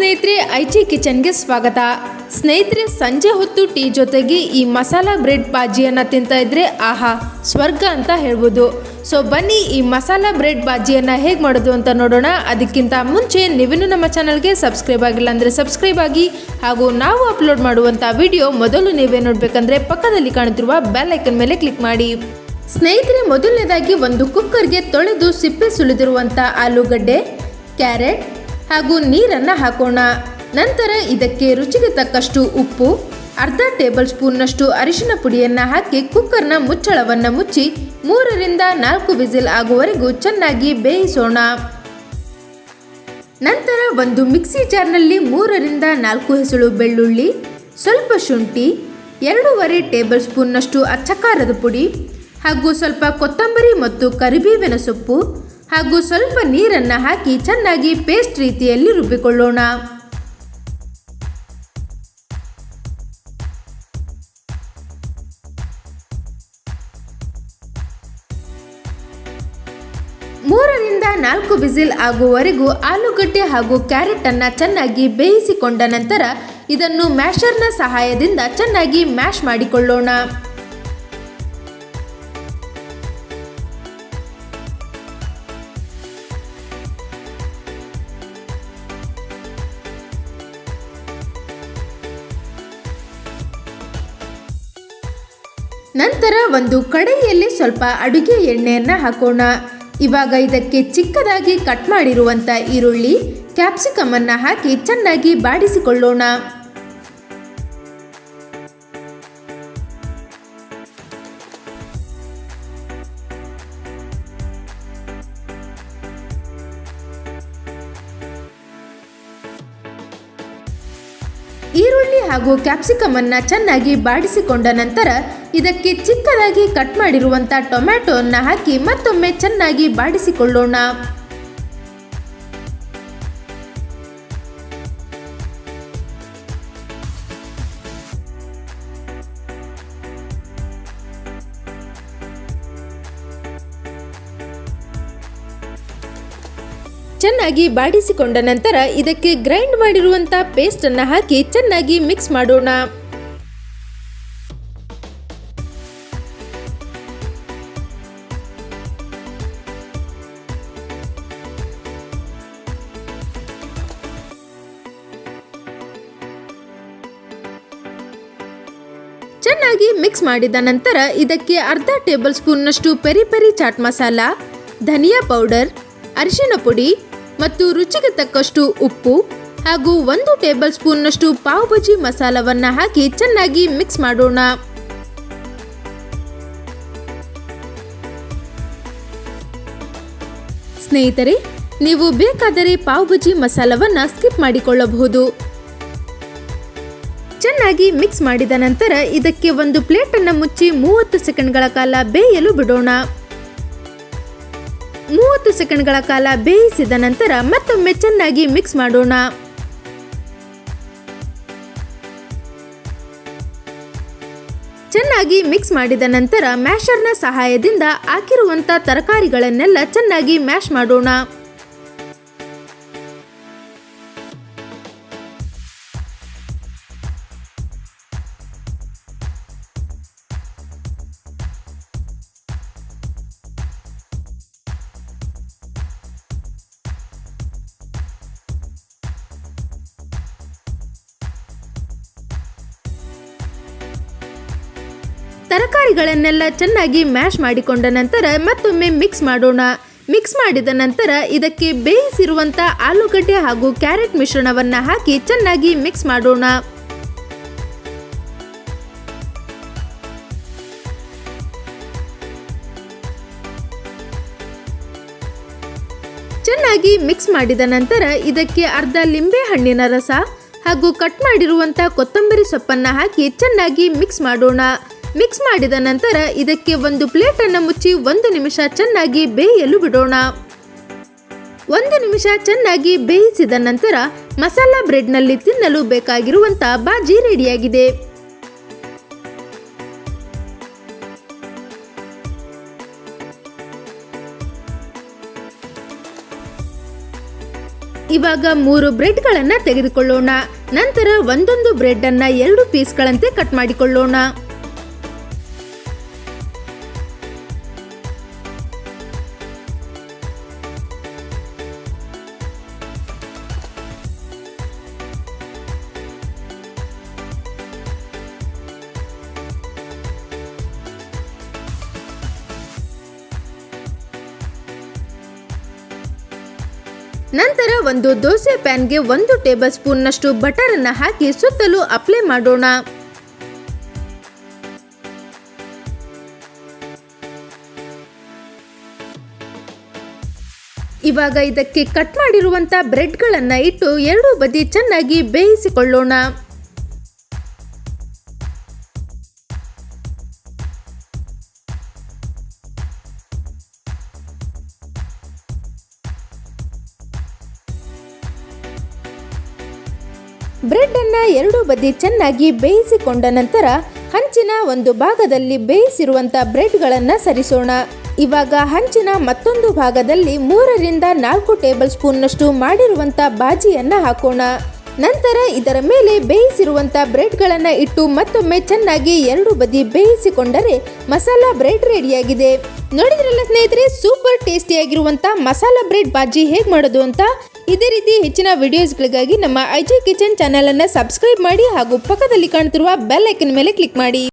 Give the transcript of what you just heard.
ಸ್ನೇಹಿತರೆ, ಐಚಿ ಕಿಚನ್ಗೆ ಸ್ವಾಗತ. ಸ್ನೇಹಿತರೆ, ಸಂಜೆ ಹೊತ್ತು ಟೀ ಜೊತೆಗೆ ಈ ಮಸಾಲಾ ಬ್ರೆಡ್ ಬಾಜಿಯನ್ನು ತಿಂತಾ ಇದ್ರೆ ಆಹಾ ಸ್ವರ್ಗ ಅಂತ ಹೇಳ್ಬೋದು. ಸೊ ಬನ್ನಿ ಈ ಮಸಾಲಾ ಬ್ರೆಡ್ ಬಾಜಿಯನ್ನು ಹೇಗೆ ಮಾಡೋದು ಅಂತ ನೋಡೋಣ. ಅದಕ್ಕಿಂತ ಮುಂಚೆ ನೀವಿನ್ನೂ ನಮ್ಮ ಚಾನಲ್ಗೆ ಸಬ್ಸ್ಕ್ರೈಬ್ ಆಗಿಲ್ಲ ಅಂದರೆ ಸಬ್ಸ್ಕ್ರೈಬ್ ಆಗಿ, ಹಾಗೂ ನಾವು ಅಪ್ಲೋಡ್ ಮಾಡುವಂಥ ವಿಡಿಯೋ ಮೊದಲು ನೀವೇ ನೋಡಬೇಕಂದ್ರೆ ಪಕ್ಕದಲ್ಲಿ ಕಾಣುತ್ತಿರುವ ಬೆಲ್ ಐಕನ್ ಮೇಲೆ ಕ್ಲಿಕ್ ಮಾಡಿ. ಸ್ನೇಹಿತರೆ, ಮೊದಲನೇದಾಗಿ ಒಂದು ಕುಕ್ಕರ್ಗೆ ತೊಳೆದು ಸಿಪ್ಪೆ ಸುಲಿದಿರುವಂಥ ಆಲೂಗಡ್ಡೆ, ಕ್ಯಾರೆಟ್ ಹಾಗೂ ನೀರನ್ನು ಹಾಕೋಣ. ನಂತರ ಇದಕ್ಕೆ ರುಚಿಗೆ ತಕ್ಕಷ್ಟು ಉಪ್ಪು, ಅರ್ಧ ಟೇಬಲ್ ಸ್ಪೂನ್ನಷ್ಟು ಅರಿಶಿನ ಪುಡಿಯನ್ನು ಹಾಕಿ ಕುಕ್ಕರ್ನ ಮುಚ್ಚಳವನ್ನು ಮುಚ್ಚಿ 3 ರಿಂದ 4 ವಿಸಿಲ್ ಆಗುವವರೆಗೂ ಚೆನ್ನಾಗಿ ಬೇಯಿಸೋಣ. ನಂತರ ಒಂದು ಮಿಕ್ಸಿ ಜಾರ್ನಲ್ಲಿ 3 ರಿಂದ 4 ಹೆಸಳು ಬೆಳ್ಳುಳ್ಳಿ, ಸ್ವಲ್ಪ ಶುಂಠಿ, 2.5 ಟೇಬಲ್ ಸ್ಪೂನ್ನಷ್ಟು ಅಚ್ಚಕಾರದ ಪುಡಿ ಹಾಗೂ ಸ್ವಲ್ಪ ಕೊತ್ತಂಬರಿ ಮತ್ತು ಕರಿಬೇವಿನ ಸೊಪ್ಪು ಹಾಗೂ ಸ್ವಲ್ಪ ನೀರನ್ನು ಹಾಕಿ ಚೆನ್ನಾಗಿ ಪೇಸ್ಟ್ ರೀತಿಯಲ್ಲಿ ರುಬ್ಬಿಕೊಳ್ಳೋಣ. ಮೂರರಿಂದ 4 ವಿಸಿಲ್ ಆಗುವವರೆಗೂ ಆಲೂಗಡ್ಡೆ ಹಾಗೂ ಕ್ಯಾರೆಟ್ ಅನ್ನು ಚೆನ್ನಾಗಿ ಬೇಯಿಸಿಕೊಂಡ ನಂತರ ಇದನ್ನು ಮ್ಯಾಶರ್ನ ಸಹಾಯದಿಂದ ಚೆನ್ನಾಗಿ ಮ್ಯಾಶ್ ಮಾಡಿಕೊಳ್ಳೋಣ. ನಂತರ ಒಂದು ಕಡಾಯಿಯಲ್ಲಿ ಸ್ವಲ್ಪ ಅಡುಗೆ ಎಣ್ಣೆಯನ್ನು ಹಾಕೋಣ. ಇವಾಗ ಇದಕ್ಕೆ ಚಿಕ್ಕದಾಗಿ ಕಟ್ ಮಾಡಿರುವಂಥ ಈರುಳ್ಳಿ, ಕ್ಯಾಪ್ಸಿಕಮ್ ಅನ್ನು ಹಾಕಿ ಚೆನ್ನಾಗಿ ಬಾಡಿಸಿಕೊಳ್ಳೋಣ. ಈರುಳ್ಳಿ ಹಾಗೂ ಕ್ಯಾಪ್ಸಿಕಮ್ ಅನ್ನು ಚೆನ್ನಾಗಿ ಬಾಡಿಸಿಕೊಂಡ ನಂತರ ಇದಕ್ಕೆ ಚಿಕ್ಕದಾಗಿ ಕಟ್ ಮಾಡಿರುವಂಥ ಟೊಮ್ಯಾಟೊವನ್ನು ಹಾಕಿ ಮತ್ತೊಮ್ಮೆ ಚೆನ್ನಾಗಿ ಬಾಡಿಸಿಕೊಳ್ಳೋಣ. ಚೆನ್ನಾಗಿ ಬಾಡಿಸಿಕೊಂಡ ನಂತರ ಇದಕ್ಕೆ ಗ್ರೈಂಡ್ ಮಾಡಿರುವಂಥ ಪೇಸ್ಟನ್ನು ಹಾಕಿ ಚೆನ್ನಾಗಿ ಮಿಕ್ಸ್ ಮಾಡೋಣ. ಚೆನ್ನಾಗಿ ಮಿಕ್ಸ್ ಮಾಡಿದ ನಂತರ ಇದಕ್ಕೆ ಅರ್ಧ ಟೇಬಲ್ ಸ್ಪೂನ್ನಷ್ಟು ಪೆರಿ ಪೆರಿ ಚಾಟ್ ಮಸಾಲ, ಧನಿಯಾ ಪೌಡರ್, ಅರಿಶಿನ ಪುಡಿ ಮತ್ತು ರುಚಿಗೆ ತಕ್ಕಷ್ಟು ಉಪ್ಪು ಹಾಗೂ 1 ಟೇಬಲ್ ಸ್ಪೂನ್ನಷ್ಟು ಪಾವ್ ಭಾಜಿ ಮಸಾಲವನ್ನು ಹಾಕಿ ಚೆನ್ನಾಗಿ ಮಿಕ್ಸ್ ಮಾಡೋಣ. ಸ್ನೇಹಿತರೆ, ನೀವು ಬೇಕಾದರೆ ಪಾವ್ ಭಾಜಿ ಮಸಾಲವನ್ನು ಸ್ಕಿಪ್ ಮಾಡಿಕೊಳ್ಳಬಹುದು. ಚೆನ್ನಾಗಿ ಮಿಕ್ಸ್ ಮಾಡಿದ ನಂತರ ಇದಕ್ಕೆ ಒಂದು ಪ್ಲೇಟನ್ನು ಮುಚ್ಚಿ 30 ಸೆಕೆಂಡ್ಗಳ ಕಾಲ ಬೇಯಲು ಬಿಡೋಣ. 30 ಸೆಕೆಂಡ್ಗಳ ಕಾಲ ಬೇಯಿಸಿದ ನಂತರ ಮತ್ತೊಮ್ಮೆ ಚೆನ್ನಾಗಿ ಮಿಕ್ಸ್ ಮಾಡೋಣ. ಚೆನ್ನಾಗಿ ಮಿಕ್ಸ್ ಮಾಡಿದ ನಂತರ ಮ್ಯಾಶರ್ನ ಸಹಾಯದಿಂದ ಹಾಕಿರುವಂಥ ತರಕಾರಿಗಳನ್ನೆಲ್ಲ ಚೆನ್ನಾಗಿ ಮ್ಯಾಶ್ ಮಾಡೋಣ. ತರಕಾರಿಗಳನ್ನೆಲ್ಲ ಚೆನ್ನಾಗಿ ಮ್ಯಾಶ್ ಮಾಡಿಕೊಂಡ ನಂತರ ಮತ್ತೊಮ್ಮೆ ಮಿಕ್ಸ್ ಮಾಡೋಣ. ಮಿಕ್ಸ್ ಮಾಡಿದ ನಂತರ ಇದಕ್ಕೆ ಬೇಯಿಸಿರುವಂಥ ಆಲೂಗಡ್ಡೆ ಹಾಗೂ ಕ್ಯಾರೆಟ್ ಮಿಶ್ರಣವನ್ನು ಹಾಕಿ ಚೆನ್ನಾಗಿ ಮಿಕ್ಸ್ ಮಾಡೋಣ. ಚೆನ್ನಾಗಿ ಮಿಕ್ಸ್ ಮಾಡಿದ ನಂತರ ಇದಕ್ಕೆ ಅರ್ಧ ಲಿಂಬೆ ಹಣ್ಣಿನ ರಸ ಹಾಗೂ ಕಟ್ ಮಾಡಿರುವಂಥ ಕೊತ್ತಂಬರಿ ಸೊಪ್ಪನ್ನು ಹಾಕಿ ಚೆನ್ನಾಗಿ ಮಿಕ್ಸ್ ಮಾಡೋಣ. ಮಿಕ್ಸ್ ಮಾಡಿದ ನಂತರ ಇದಕ್ಕೆ ಒಂದು ಪ್ಲೇಟನ್ನು ಮುಚ್ಚಿ 1 ನಿಮಿಷ ಚೆನ್ನಾಗಿ ಬೇಯಲು ಬಿಡೋಣ. 1 ನಿಮಿಷ ಚೆನ್ನಾಗಿ ಬೇಯಿಸಿದ ನಂತರ ಮಸಾಲಾ ಬ್ರೆಡ್ನಲ್ಲಿ ತಿನ್ನಲು ಬೇಕಾಗಿರುವಂಥ ಬಾಜಿ ರೆಡಿಯಾಗಿದೆ. ಇವಾಗ 3 ಬ್ರೆಡ್ಗಳನ್ನು ತೆಗೆದುಕೊಳ್ಳೋಣ. ನಂತರ ಒಂದೊಂದು ಬ್ರೆಡ್ ಅನ್ನ 2 ಪೀಸ್ಗಳಂತೆ ಕಟ್ ಮಾಡಿಕೊಳ್ಳೋಣ. ನಂತರ ಒಂದು ದೋಸೆ ಪ್ಯಾನ್ಗೆ 1 ಟೇಬಲ್ ಸ್ಪೂನ್ನಷ್ಟು ಬಟರ್ ಅನ್ನು ಹಾಕಿ ಸುತ್ತಲೂ ಅಪ್ಲೈ ಮಾಡೋಣ. ಇವಾಗ ಇದಕ್ಕೆ ಕಟ್ ಮಾಡಿರುವಂತ ಬ್ರೆಡ್ಗಳನ್ನು ಇಟ್ಟು 2 ಬದಿ ಚೆನ್ನಾಗಿ ಬೇಯಿಸಿಕೊಳ್ಳೋಣ. ಬ್ರೆಡ್ ಅನ್ನ 2 ಬದಿ ಚೆನ್ನಾಗಿ ಬೇಯಿಸಿಕೊಂಡ ನಂತರ ಹಂಚಿನ ಒಂದು ಭಾಗದಲ್ಲಿ ಬೇಯಿಸಿರುವಂತ ಬ್ರೆಡ್ಗಳನ್ನು ಸರಿಸೋಣ. ಇವಾಗ ಹಂಚಿನ ಮತ್ತೊಂದು ಭಾಗದಲ್ಲಿ 3 ರಿಂದ 4 ಟೇಬಲ್ ಸ್ಪೂನ್ನಷ್ಟು ಮಾಡಿರುವಂತ ಬಾಜಿಯನ್ನ ಹಾಕೋಣ. ನಂತರ ಇದರ ಮೇಲೆ ಬೇಯಿಸಿರುವಂತ ಬ್ರೆಡ್ಗಳನ್ನು ಇಟ್ಟು ಮತ್ತೊಮ್ಮೆ ಚೆನ್ನಾಗಿ 2 ಬದಿ ಬೇಯಿಸಿಕೊಂಡರೆ ಮಸಾಲಾ ಬ್ರೆಡ್ ರೆಡಿಯಾಗಿದೆ. ನೋಡಿದ್ರಲ್ಲ ಸ್ನೇಹಿತರೆ, ಸೂಪರ್ ಟೇಸ್ಟಿಯಾಗಿರುವಂತ ಮಸಾಲಾ ಬ್ರೆಡ್ ಬಾಜಿ ಹೇಗೆ ಮಾಡೋದು ಅಂತ. ಇದೇ ರೀತಿ ಹೆಚ್ಚಿನ ವಿಡಿಯೋಸ್ಗಳಿಗಾಗಿ ನಮ್ಮ ಐಜಿ ಕಿಚನ್ ಚಾನೆಲ್ ಅನ್ನು ಸಬ್ಸ್ಕ್ರೈಬ್ ಮಾಡಿ ಹಾಗೂ ಪಕ್ಕದಲ್ಲಿ ಕಾಣ್ತಿರುವ ಬೆಲ್ ಐಕನ್ ಮೇಲೆ ಕ್ಲಿಕ್ ಮಾಡಿ.